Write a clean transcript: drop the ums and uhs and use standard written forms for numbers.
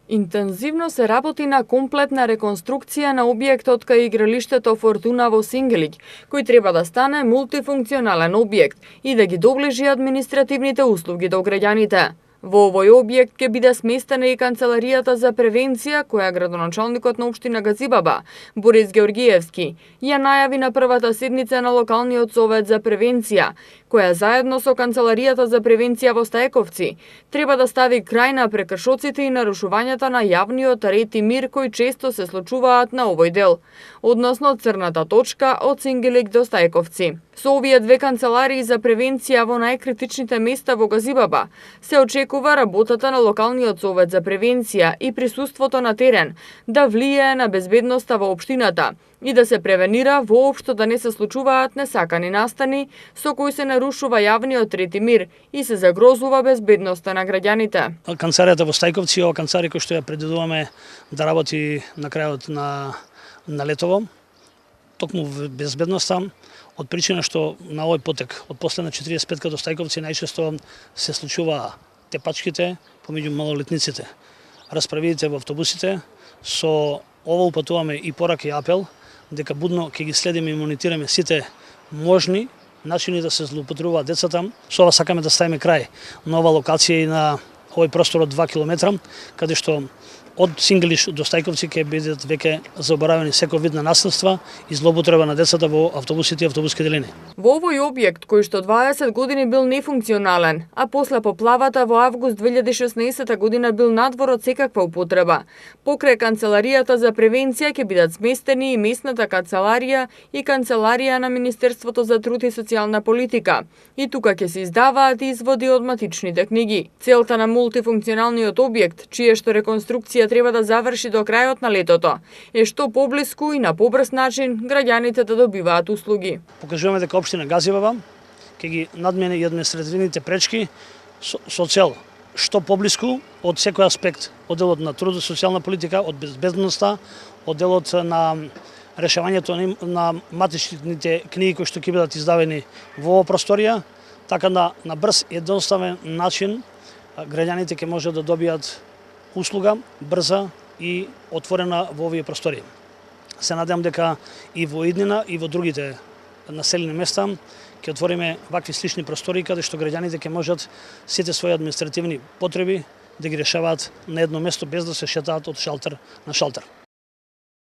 Интензивно се работи на комплетна реконструкција на објектот кај игралиштето Фортуна во Сингелиќ, кој треба да стане мултифункционален објект и да ги доближи административните услуги до граѓаните. Во овој објект ќе биде сместена и канцеларијата за превенција, која градоначалникот на општина Газибаба, Борис Георгиевски, ја најави на првата седница на локалниот совет за превенција, која заедно со канцеларијата за превенција во Стајковци треба да стави крај на прекршоците и нарушувањата на јавниот ред и мир кои често се случуваат на овој дел, односно црната точка од Сингелиќ до Стајковци. Со овие две канцеларии за превенција во најкритичните места во Газибаба се очекува работата на локалниот совет за превенција и присуството на терен да влијае на безбедноста во општината и да се превенира воопшто да не се случуваат несакани настани со кои се нарушува јавниот ред и мир и се загрозува безбедноста на граѓаните. Канцеларијата во Стајковци е канцеларија која што ја предвидуваме да работи на крајот на летово, токму безбедноста, од причина што на овој потек од последна 45 до Стајковци најчесто се случува тепачките помеѓу малолетниците. Расправите во автобусите, со ова упатуваме и порака и апел дека будно ќе ги следиме и монитираме сите можни начини да се злоупотребуваат децата. Со ова сакаме да ставиме крај на ова локација и на овој простор од 2 километра, каде што од Сингелиќ до Стајковци ќе бидат веќе заборавени секој вид на насилства и злоупотреба на децата во автобусите и автобуски делини. Во овој објект, кој што 20 години бил нефункционален, а после поплавата во август 2016 година бил надвор од секаква употреба, покрај канцеларијата за превенција ќе бидат сместени и местната канцеларија и канцеларија на Министерството за труд и социјална политика. И тука ќе се издаваат изводи од матичните книги. Целта на мултифункционалниот објект, чија што реконструкција треба да заврши до крајот на летото, е што поблиску и на побрз начин граѓаните да добиваат услуги. Покажуваме дека општина Газибаба ќе ги надмине и административните пречки со цел што поблиску од секој аспект, од делот на труд и социјална политика, од безбедноста, од делот на решавањето на матичните книги кои што ќе бидат издавени во оваа просторија, така на брз и едноставен начин граѓаните ќе може да добијат услуга брза и отворена во овие простории. Се надевам дека и во иднина и во другите населени места ќе отвориме вакви слични простории каде што граѓаните ќе можат сите своји административни потреби да ги решаваат на едно место без да се шетаат од шалтер на шалтер.